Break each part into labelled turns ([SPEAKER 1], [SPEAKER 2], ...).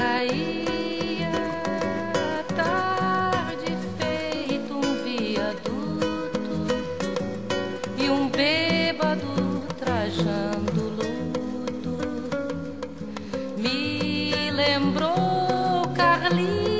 [SPEAKER 1] caía a tarde feito viaduto e bêbado trajando luto me lembrou Carlitos.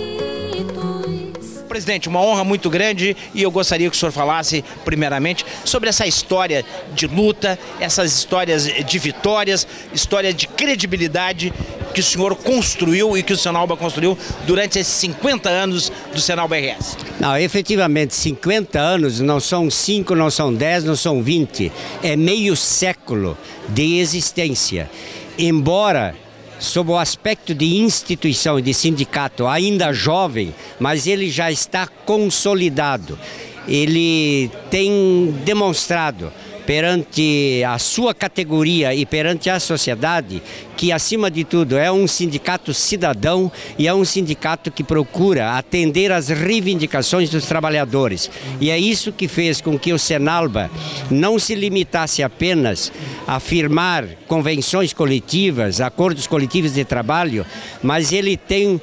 [SPEAKER 2] Presidente, uma honra muito grande e eu gostaria que o senhor falasse primeiramente sobre essa história de luta, essas histórias de vitórias, história de credibilidade que o senhor construiu e que o Senalba construiu durante esses 50 anos do Senalba RS.
[SPEAKER 3] Não, efetivamente, 50 anos não são 5, não são 10, não são 20. É meio século de existência. Embora, sob o aspecto de instituição e de sindicato ainda jovem, mas ele já está consolidado. Ele tem demonstrado perante a sua categoria e perante a sociedade que, acima de tudo, é um sindicato cidadão e é um sindicato que procura atender às reivindicações dos trabalhadores. E é isso que fez com que o Senalba não se limitasse apenas a firmar convenções coletivas, acordos coletivos de trabalho, mas ele tem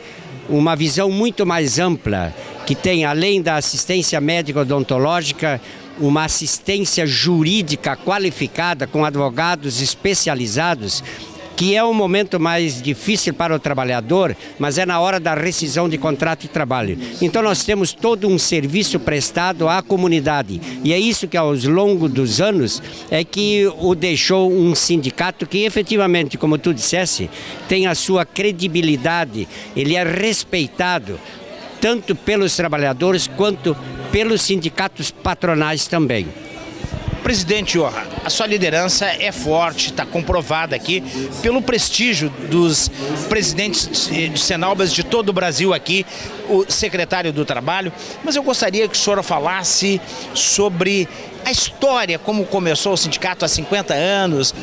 [SPEAKER 3] uma visão muito mais ampla, que tem, além da assistência médico-odontológica, uma assistência jurídica qualificada com advogados especializados, que é o momento mais difícil para o trabalhador, mas é na hora da rescisão de contrato de trabalho. Então nós temos todo um serviço prestado à comunidade e é isso que ao longo dos anos é que o deixou um sindicato que efetivamente, como tu dissesse, tem a sua credibilidade, ele é respeitado tanto pelos trabalhadores quanto pelos sindicatos patronais também.
[SPEAKER 2] Presidente Johan, a sua liderança é forte, está comprovada aqui pelo prestígio dos presidentes de Senalbas de todo o Brasil aqui, o secretário do Trabalho, mas eu gostaria que o senhor falasse sobre a história, como começou o sindicato há 50 anos.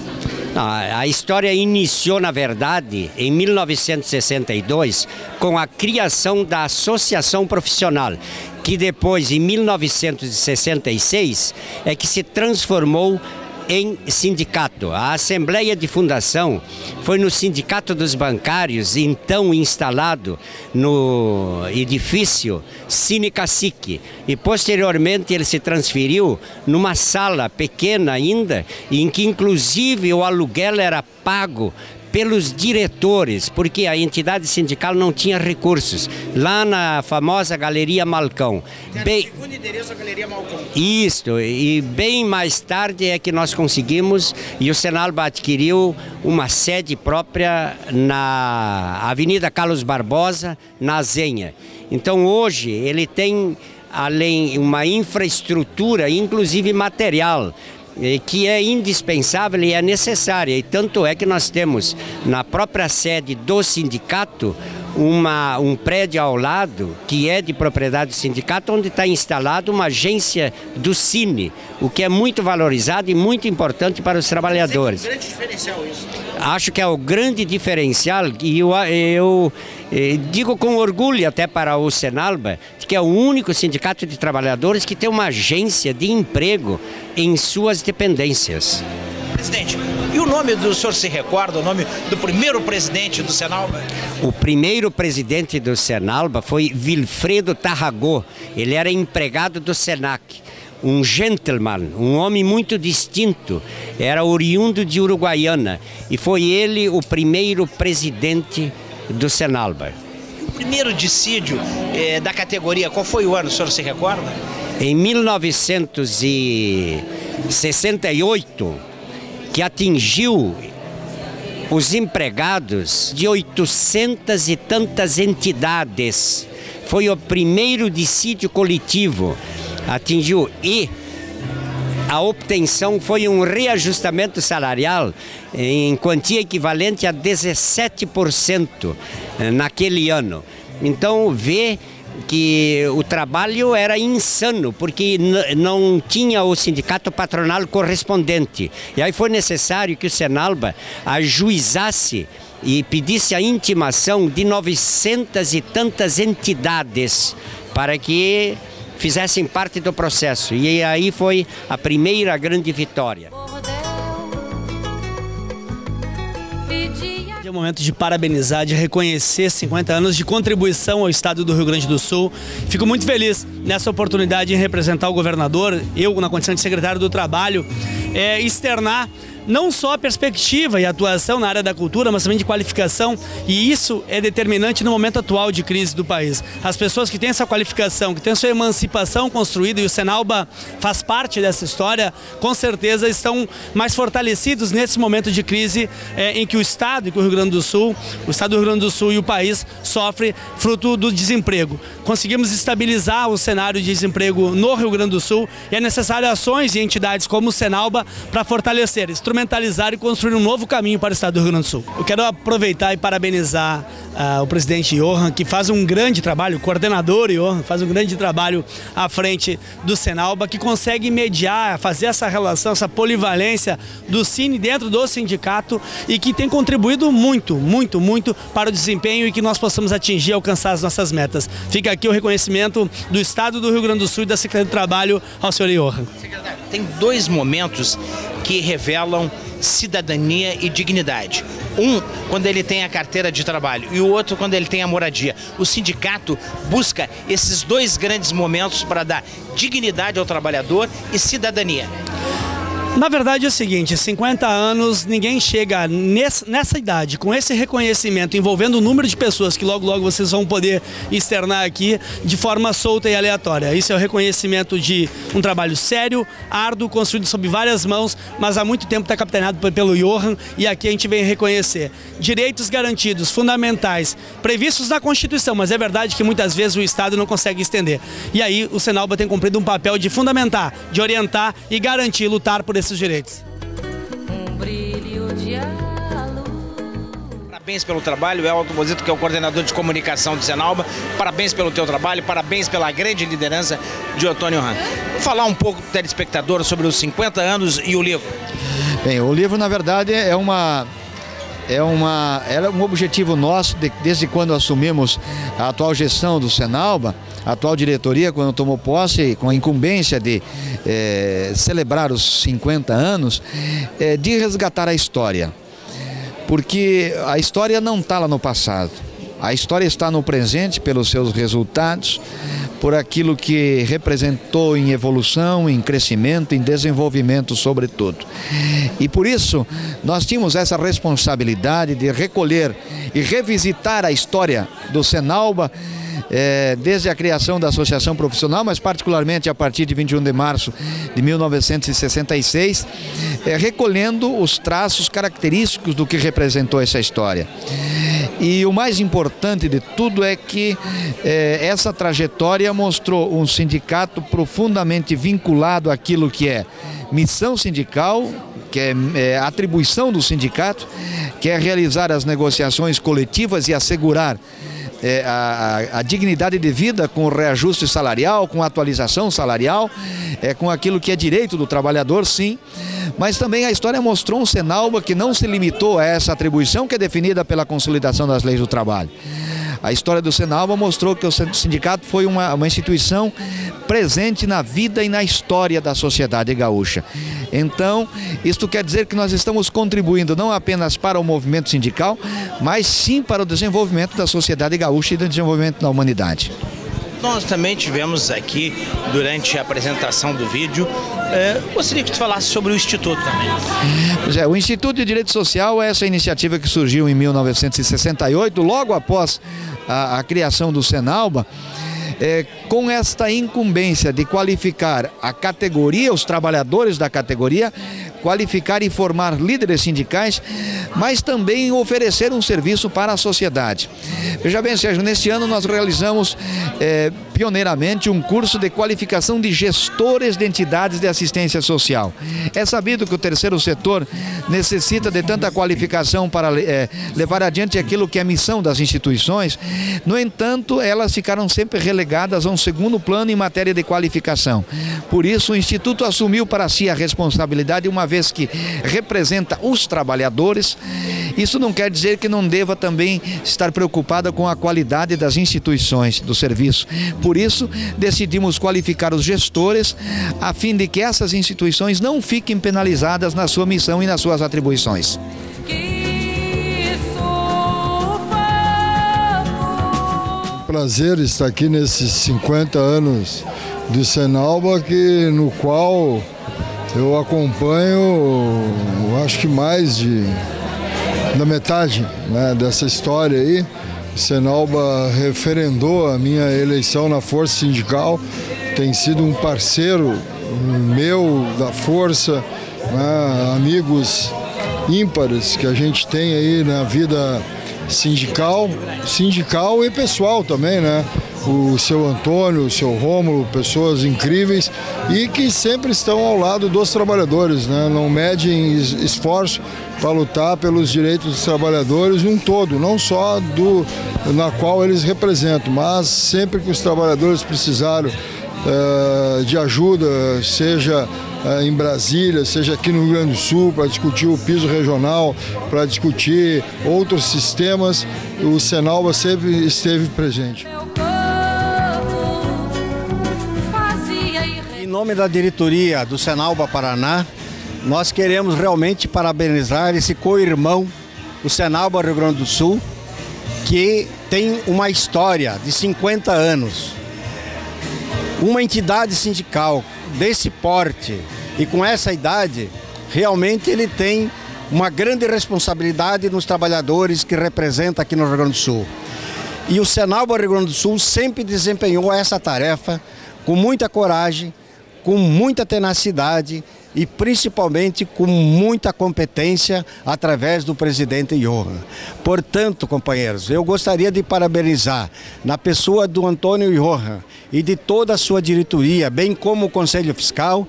[SPEAKER 3] A história iniciou, na verdade, em 1962, com a criação da Associação Profissional, que depois, em 1966, é que se transformou em sindicato. A Assembleia de Fundação foi no Sindicato dos Bancários, então instalado no edifício Cine Cacique, e posteriormente ele se transferiu numa sala pequena ainda, em que inclusive o aluguel era pago pelos diretores, porque a entidade sindical não tinha recursos. Lá na famosa Galeria Malcão.
[SPEAKER 2] Segundo endereço, a Galeria Malcão.
[SPEAKER 3] Isso, e bem mais tarde é que nós conseguimos, e o Senalba adquiriu uma sede própria na Avenida Carlos Barbosa, na Zenha. Então hoje ele tem, além uma infraestrutura, inclusive material, que é indispensável e é necessária, e tanto é que nós temos na própria sede do sindicato um prédio ao lado que é de propriedade do sindicato, onde está instalada uma agência do Cine, o que é muito valorizado e muito importante para os trabalhadores.
[SPEAKER 2] É um grande diferencial isso.
[SPEAKER 3] Acho que é o grande diferencial, e eu digo com orgulho até para o Senalba, que é o único sindicato de trabalhadores que tem uma agência de emprego em suas dependências.
[SPEAKER 2] Presidente, e o nome do senhor se recorda, o nome do primeiro presidente do Senalba?
[SPEAKER 3] O primeiro presidente do Senalba foi Vilfredo Tarragó. Ele era empregado do Senac. Um gentleman, um homem muito distinto, era oriundo de Uruguaiana e foi ele o primeiro presidente do Senalba.
[SPEAKER 2] O primeiro dissídio da categoria, qual foi o ano, o senhor se recorda?
[SPEAKER 3] Em 1968, que atingiu os empregados de 800 e tantas entidades. Foi o primeiro dissídio coletivo. Atingiu, e a obtenção foi um reajustamento salarial em quantia equivalente a 17% naquele ano. Então vê que o trabalho era insano, porque não tinha o sindicato patronal correspondente. E aí foi necessário que o Senalba ajuizasse e pedisse a intimação de 900 e tantas entidades para que fizessem parte do processo. E aí foi a primeira grande vitória.
[SPEAKER 4] É o momento de parabenizar, de reconhecer 50 anos de contribuição ao estado do Rio Grande do Sul. Fico muito feliz nessa oportunidade em representar o governador, eu na condição de secretário do Trabalho, externar não só a perspectiva e atuação na área da cultura, mas também de qualificação, e isso é determinante no momento atual de crise do país. As pessoas que têm essa qualificação, que têm sua emancipação construída, e o Senalba faz parte dessa história, com certeza estão mais fortalecidos nesse momento de crise em que o Estado, e que o Rio Grande do Sul, o Estado do Rio Grande do Sul e o país sofrem fruto do desemprego. Conseguimos estabilizar o cenário de desemprego no Rio Grande do Sul, e é necessário ações e entidades como o Senalba para fortalecer, instrumentalizar e construir um novo caminho para o estado do Rio Grande do Sul. Eu quero aproveitar e parabenizar o presidente Johan, que faz um grande trabalho, o coordenador Johan, faz um grande trabalho à frente do Senalba, que consegue mediar, fazer essa relação, essa polivalência do Cine dentro do sindicato, e que tem contribuído muito para o desempenho e que nós possamos atingir e alcançar as nossas metas. Fica aqui o reconhecimento do estado do Rio Grande do Sul e da Secretaria do Trabalho ao senhor Johan.
[SPEAKER 2] Secretário, tem dois momentos que revelam cidadania e dignidade. Um, quando ele tem a carteira de trabalho, e o outro, quando ele tem a moradia. O sindicato busca esses dois grandes momentos para dar dignidade ao trabalhador e cidadania.
[SPEAKER 4] Na verdade é o seguinte, 50 anos, ninguém chega nessa idade, com esse reconhecimento, envolvendo o número de pessoas que logo vocês vão poder externar aqui, de forma solta e aleatória. Isso é o reconhecimento de um trabalho sério, árduo, construído sob várias mãos, mas há muito tempo está capitaneado pelo Johan, e aqui a gente vem reconhecer direitos garantidos, fundamentais, previstos na Constituição, mas é verdade que muitas vezes o Estado não consegue estender. E aí o Senalba tem cumprido um papel de fundamentar, de orientar e garantir, lutar por esses direitos.
[SPEAKER 1] Brilho de luz.
[SPEAKER 2] Parabéns pelo trabalho, Elton Bozito, que é o coordenador de comunicação do Senalba. Parabéns pelo teu trabalho, parabéns pela grande liderança de Otônio Johan. Vou falar um pouco do telespectador sobre os 50 anos e o livro.
[SPEAKER 5] Bem, o livro, na verdade, era um objetivo nosso desde quando assumimos a atual gestão do Senalba, a atual diretoria, quando tomou posse, com a incumbência de celebrar os 50 anos, de resgatar a história. Porque a história não está lá no passado. A história está no presente pelos seus resultados, por aquilo que representou em evolução, em crescimento, em desenvolvimento, sobretudo. E por isso nós tínhamos essa responsabilidade de recolher e revisitar a história do Senalba, desde a criação da associação profissional, mas particularmente a partir de 21 de março de 1966, recolhendo os traços característicos do que representou essa história. E o mais importante de tudo é que essa trajetória mostrou um sindicato profundamente vinculado àquilo que é missão sindical, que é atribuição do sindicato, que é realizar as negociações coletivas e assegurar a dignidade de vida com o reajuste salarial, com a atualização salarial, com aquilo que é direito do trabalhador, sim. Mas também a história mostrou um Senalba que não se limitou a essa atribuição que é definida pela consolidação das leis do trabalho. A história do Senalba mostrou que o sindicato foi uma instituição presente na vida e na história da sociedade gaúcha. Então, isto quer dizer que nós estamos contribuindo não apenas para o movimento sindical, mas sim para o desenvolvimento da sociedade gaúcha e do desenvolvimento da humanidade.
[SPEAKER 2] Nós também tivemos aqui, durante a apresentação do vídeo, gostaria que tu falasse sobre o Instituto também.
[SPEAKER 5] Pois é, o Instituto de Direito Social é essa iniciativa que surgiu em 1968, logo após a criação do Senalba, com esta incumbência de qualificar a categoria, os trabalhadores da categoria, qualificar e formar líderes sindicais, mas também oferecer um serviço para a sociedade. Veja bem, Sérgio, neste ano nós realizamos pioneiramente um curso de qualificação de gestores de entidades de assistência social. É sabido que o terceiro setor necessita de tanta qualificação para levar adiante aquilo que é a missão das instituições. No entanto, elas ficaram sempre relegadas a um segundo plano em matéria de qualificação. Por isso, o Instituto assumiu para si a responsabilidade, uma vez que representa os trabalhadores. Isso não quer dizer que não deva também estar preocupada com a qualidade das instituições do serviço. Por isso, decidimos qualificar os gestores, a fim de que essas instituições não fiquem penalizadas na sua missão e nas suas atribuições.
[SPEAKER 1] Que sou
[SPEAKER 6] prazer estar aqui nesses 50 anos do Senalba, no qual eu acompanho, acho que mais da metade, né, dessa história aí. O Senalba referendou a minha eleição na Força Sindical, tem sido um parceiro meu da Força, né, amigos ímpares que a gente tem aí na vida sindical e pessoal também, né? O seu Antônio, o seu Rômulo, pessoas incríveis e que sempre estão ao lado dos trabalhadores, né? Não medem esforço para lutar pelos direitos dos trabalhadores um todo, não só na qual eles representam, mas sempre que os trabalhadores precisaram de ajuda, seja em Brasília, seja aqui no Rio Grande do Sul, para discutir o piso regional, para discutir outros sistemas, o Senalba sempre esteve presente.
[SPEAKER 3] Em nome da diretoria do Senalba Paraná, nós queremos realmente parabenizar esse co-irmão, o Senalba Rio Grande do Sul, que tem uma história de 50 anos. Uma entidade sindical desse porte e com essa idade, realmente ele tem uma grande responsabilidade nos trabalhadores que representa aqui no Rio Grande do Sul. E o Senalba Rio Grande do Sul sempre desempenhou essa tarefa com muita coragem, com muita tenacidade e principalmente com muita competência através do presidente Johan. Portanto, companheiros, eu gostaria de parabenizar na pessoa do Antônio Johan e de toda a sua diretoria, bem como o Conselho Fiscal,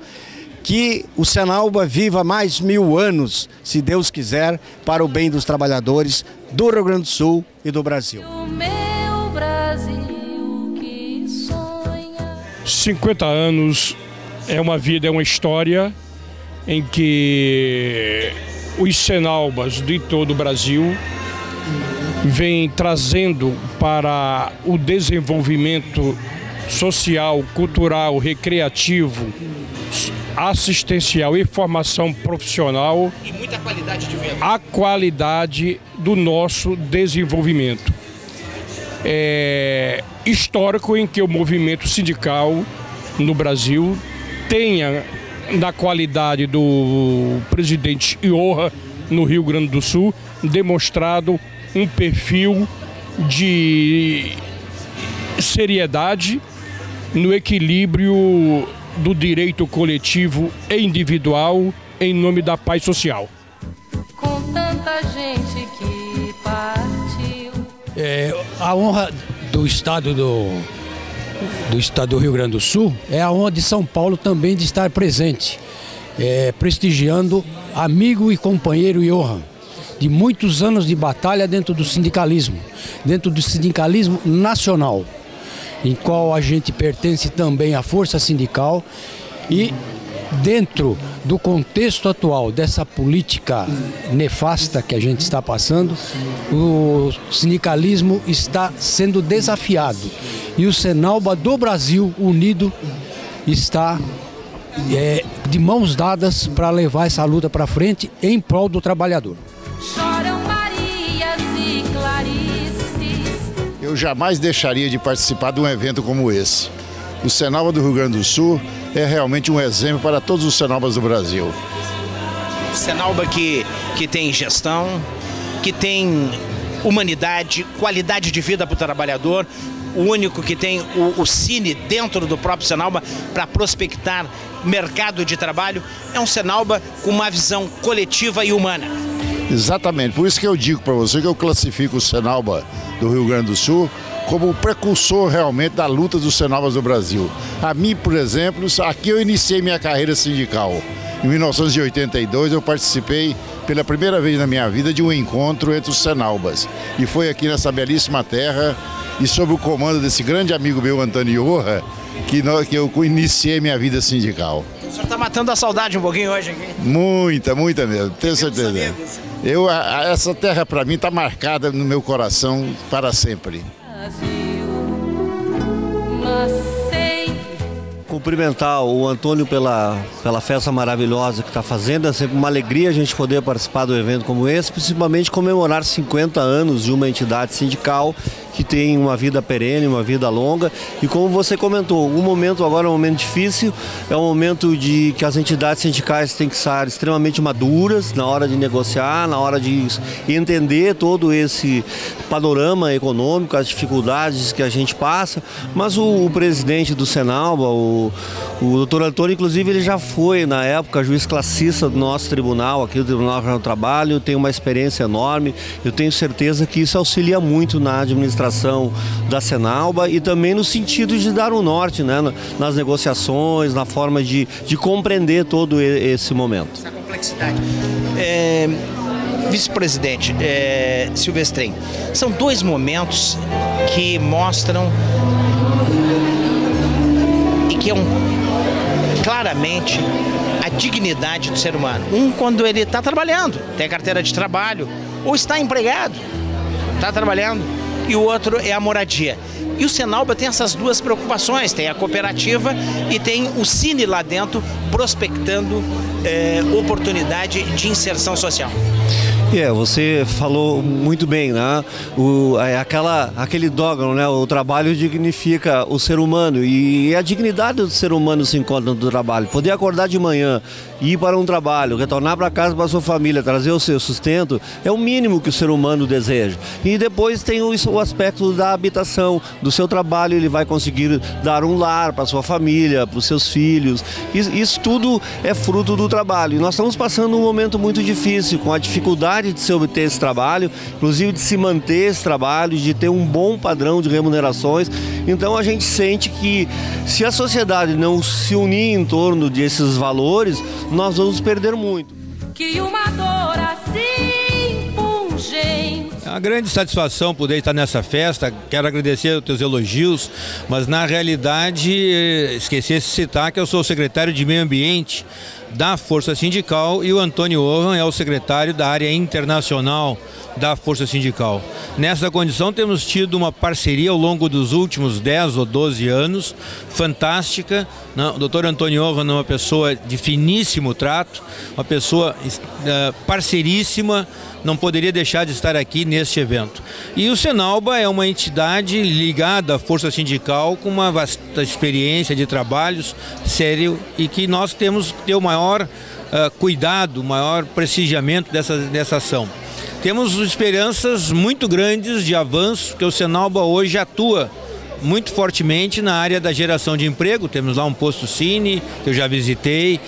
[SPEAKER 3] que o Senalba viva mais 1000 anos, se Deus quiser, para o bem dos trabalhadores do Rio Grande do Sul e do Brasil.
[SPEAKER 7] 50 anos é uma vida, é uma história em que os Senalbas de todo o Brasil vêm trazendo para o desenvolvimento social, cultural, recreativo, assistencial e formação profissional
[SPEAKER 2] E muita qualidade de vida.
[SPEAKER 7] a qualidade do nosso desenvolvimento. É histórico em que o movimento sindical no Brasil tenha, na qualidade do presidente Johan no Rio Grande do Sul, demonstrado um perfil de seriedade no equilíbrio do direito coletivo e individual em nome da paz social.
[SPEAKER 1] Com tanta gente que partiu.
[SPEAKER 8] A honra do estado do Rio Grande do Sul é a honra de São Paulo também de estar presente, prestigiando amigo e companheiro Johan, de muitos anos de batalha dentro do sindicalismo nacional, em qual a gente pertence também à força sindical e dentro do contexto atual dessa política nefasta que a gente está passando, o sindicalismo está sendo desafiado e o Senalba do Brasil unido está de mãos dadas para levar essa luta para frente em prol do trabalhador.
[SPEAKER 1] Choram Marias e Clarices.
[SPEAKER 9] Eu jamais deixaria de participar de um evento como esse. O Senalba do Rio Grande do Sul é realmente um exemplo para todos os Senalbas do Brasil.
[SPEAKER 2] Senalba que tem gestão, que tem humanidade, qualidade de vida para o trabalhador, o único que tem o Cine dentro do próprio Senalba para prospectar mercado de trabalho, é um Senalba com uma visão coletiva e humana.
[SPEAKER 9] Exatamente, por isso que eu digo para você que eu classifico o Senalba do Rio Grande do Sul como o precursor realmente da luta dos Senalbas do Brasil. A mim, por exemplo, aqui eu iniciei minha carreira sindical. Em 1982 eu participei pela primeira vez na minha vida de um encontro entre os Senalbas. E foi aqui nessa belíssima terra e sob o comando desse grande amigo meu, Antônio Johan, que eu iniciei minha vida sindical.
[SPEAKER 2] O senhor está matando a saudade um pouquinho hoje aqui?
[SPEAKER 9] Muita mesmo, tenho certeza. Essa terra para mim está marcada no meu coração para sempre.
[SPEAKER 10] Cumprimentar o Antônio pela festa maravilhosa que está fazendo. É sempre uma alegria a gente poder participar do evento como esse, principalmente comemorar 50 anos de uma entidade sindical que tem uma vida perene, uma vida longa. E como você comentou, o momento agora é um momento difícil, é um momento de que as entidades sindicais têm que estar extremamente maduras na hora de negociar, na hora de entender todo esse panorama econômico, as dificuldades que a gente passa. Mas o presidente do Senalba, o doutor Antônio, inclusive, ele já foi, na época, juiz classista do nosso tribunal, aqui do Tribunal do Trabalho, tem uma experiência enorme. Eu tenho certeza que isso auxilia muito na administração da Senalba e também no sentido de dar um norte, né, nas negociações, na forma de compreender todo esse momento.
[SPEAKER 2] Essa complexidade. Vice-presidente Silvestrin, são dois momentos que mostram e que claramente a dignidade do ser humano. Um, quando ele está trabalhando, tem a carteira de trabalho, ou está empregado, está trabalhando, e o outro é a moradia. E o Senalba tem essas duas preocupações, tem a cooperativa e tem o Cine lá dentro prospectando oportunidade de inserção social.
[SPEAKER 10] Você falou muito bem, né? Aquele dogma, né? O trabalho dignifica o ser humano e a dignidade do ser humano se encontra no trabalho. Poder acordar de manhã, ir para um trabalho, retornar para casa para a sua família, trazer o seu sustento, é o mínimo que o ser humano deseja. E depois tem o aspecto da habitação, do seu trabalho, ele vai conseguir dar um lar para a sua família, para os seus filhos. Isso tudo é fruto do trabalho. E nós estamos passando um momento muito difícil, com a dificuldade de se obter esse trabalho, inclusive de se manter esse trabalho, de ter um bom padrão de remunerações. Então a gente sente que se a sociedade não se unir em torno desses valores, nós vamos perder muito.
[SPEAKER 1] Que uma dor assim pungente.
[SPEAKER 11] É uma grande satisfação poder estar nessa festa. Quero agradecer os teus elogios, mas na realidade esqueci de citar que eu sou o secretário de Meio Ambiente da Força Sindical e o Antônio Orhan é o secretário da área internacional da Força Sindical. Nessa condição temos tido uma parceria ao longo dos últimos 10 ou 12 anos, fantástica. O doutor Antônio Orhan é uma pessoa de finíssimo trato, uma pessoa parceiríssima, não poderia deixar de estar aqui neste evento. E o Senalba é uma entidade ligada à Força Sindical com uma vasta experiência de trabalhos sério e que nós temos que ter o maior cuidado, o maior prestigiamento dessa ação. Temos esperanças muito grandes de avanço, porque o Senalba hoje atua muito fortemente na área da geração de emprego. Temos lá um posto Cine, que eu já visitei.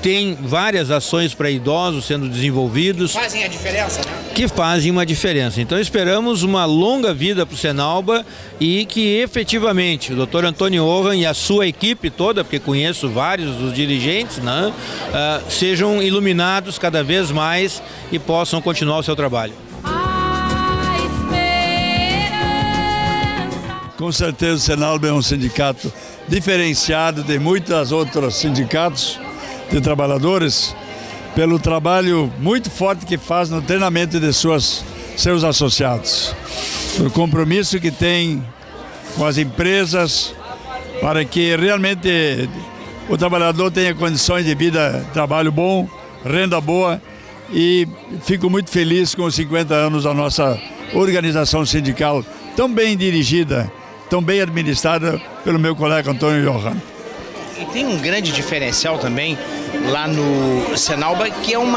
[SPEAKER 11] Tem várias ações para idosos sendo desenvolvidos.
[SPEAKER 2] Fazem a diferença, né?
[SPEAKER 11] Que fazem uma diferença. Então esperamos uma longa vida para o Senalba e que efetivamente o doutor Antônio Orhan e a sua equipe toda, porque conheço vários dos dirigentes, né, sejam iluminados cada vez mais e possam continuar o seu trabalho.
[SPEAKER 12] Com certeza o Senalba é um sindicato diferenciado de muitos outros sindicatos de trabalhadores, pelo trabalho muito forte que faz no treinamento de seus associados, o compromisso que tem com as empresas para que realmente o trabalhador tenha condições de vida, trabalho bom, renda boa, e fico muito feliz com os 50 anos da nossa organização sindical, tão bem dirigida, tão bem administrada pelo meu colega Antônio Orhan.
[SPEAKER 2] E tem um grande diferencial também lá no Senalba, que é um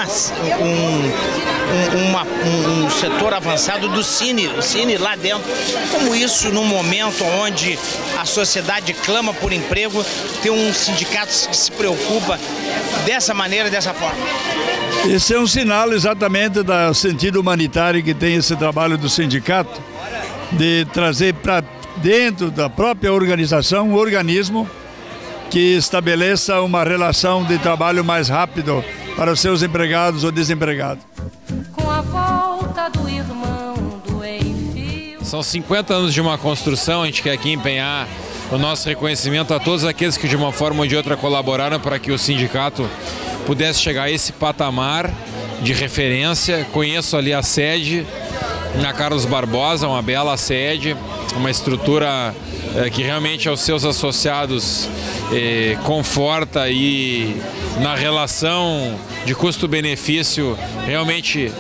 [SPEAKER 2] setor avançado do Cine, o Cine lá dentro. Como isso, num momento onde a sociedade clama por emprego, tem um sindicato que se preocupa dessa maneira, dessa forma?
[SPEAKER 12] Esse é um sinal exatamente do sentido humanitário que tem esse trabalho do sindicato, de trazer para dentro da própria organização um organismo que estabeleça uma relação de trabalho mais rápido para os seus empregados ou desempregados.
[SPEAKER 1] Com a volta do irmão do enfio.
[SPEAKER 13] São 50 anos de uma construção, a gente quer aqui empenhar o nosso reconhecimento a todos aqueles que de uma forma ou de outra colaboraram para que o sindicato pudesse chegar a esse patamar de referência. Conheço ali a sede, na Carlos Barbosa, uma bela sede, uma estrutura que realmente aos seus associados conforta e na relação de custo-benefício realmente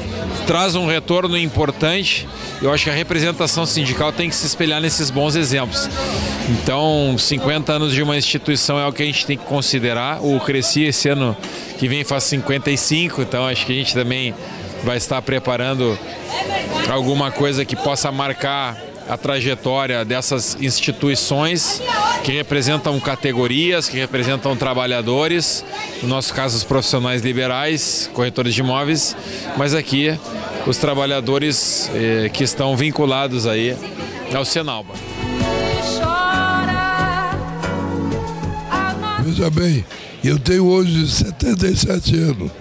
[SPEAKER 13] traz um retorno importante. Eu acho que a representação sindical tem que se espelhar nesses bons exemplos. Então, 50 anos de uma instituição é o que a gente tem que considerar. O Cresci esse ano que vem faz 55, então acho que a gente também vai estar preparando alguma coisa que possa marcar a trajetória dessas instituições que representam categorias, que representam trabalhadores, no nosso caso os profissionais liberais, corretores de imóveis, mas aqui os trabalhadores que estão vinculados aí ao Senalba.
[SPEAKER 14] Veja bem, eu tenho hoje 77 anos.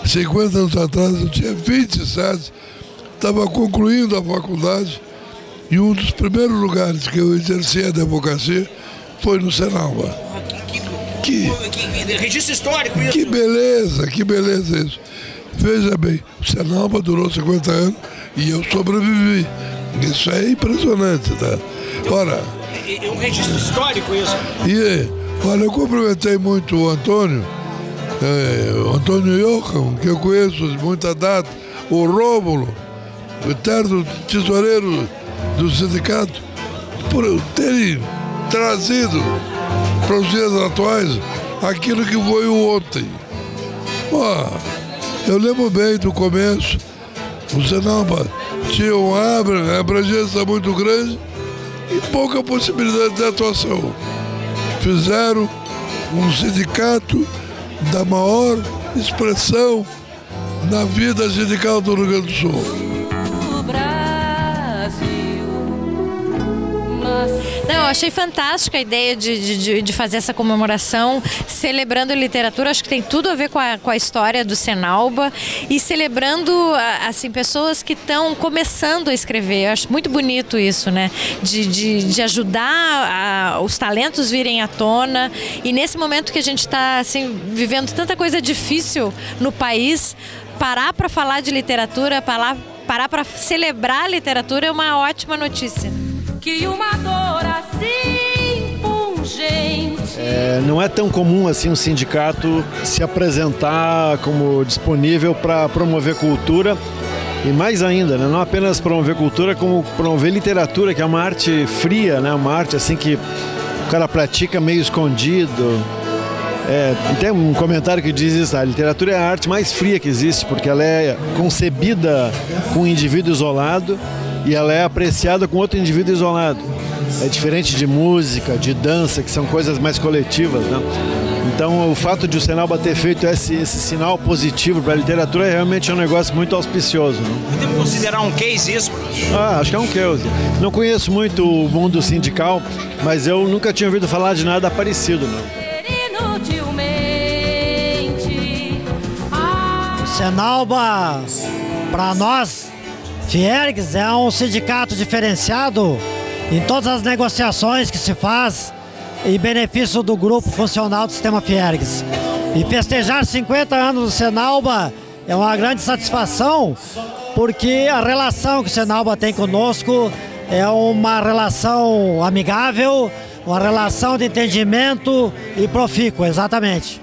[SPEAKER 14] 50 anos atrás eu tinha 27, estava concluindo a faculdade e um dos primeiros lugares que eu exerci a advocacia foi no Senalba.
[SPEAKER 2] Que registro histórico isso.
[SPEAKER 14] Que beleza isso. Veja bem, o Senalba durou 50 anos e eu sobrevivi. Isso é impressionante, tá? Ora,
[SPEAKER 2] é um registro histórico isso.
[SPEAKER 14] E, olha, eu cumprimentei muito o Antônio Jocham, que eu conheço de muita data, o Rômulo, o eterno tesoureiro do sindicato, por terem trazido para os dias atuais aquilo que foi o ontem. Eu lembro bem do começo, o Senalba tinha uma abrangência muito grande e pouca possibilidade de atuação. Fizeram um sindicato da maior expressão na vida sindical do Rio Grande do Sul.
[SPEAKER 15] Não, eu achei fantástica a ideia de fazer essa comemoração celebrando literatura. Acho que tem tudo a ver com a história do Senalba e celebrando assim, pessoas que estão começando a escrever. Eu acho muito bonito isso, né? De ajudar os talentos virem à tona. E nesse momento que a gente está assim, vivendo tanta coisa difícil no país, parar para falar de literatura, parar para celebrar a literatura é uma ótima notícia.
[SPEAKER 1] Que uma dor assim pungente.
[SPEAKER 16] Não é tão comum assim um sindicato se apresentar como disponível para promover cultura e mais ainda, né, não apenas promover cultura, como promover literatura, que é uma arte fria, né, uma arte assim que o cara pratica meio escondido. Tem um comentário que diz isso: a literatura é a arte mais fria que existe, porque ela é concebida com um indivíduo isolado e ela é apreciada com outro indivíduo isolado. É diferente de música, de dança, que são coisas mais coletivas, né? Então o fato de o Senalba ter feito esse sinal positivo para a literatura é realmente um negócio muito auspicioso, né?
[SPEAKER 2] Podemos considerar um case isso?
[SPEAKER 16] Acho que é um case. Não conheço muito o mundo sindical, mas eu nunca tinha ouvido falar de nada parecido, não.
[SPEAKER 17] O Senalba, para nós, Fiergs, é um sindicato diferenciado em todas as negociações que se faz em benefício do grupo funcional do sistema Fiergs. E festejar 50 anos do Senalba é uma grande satisfação, porque a relação que o Senalba tem conosco é uma relação amigável, uma relação de entendimento e profícua, exatamente.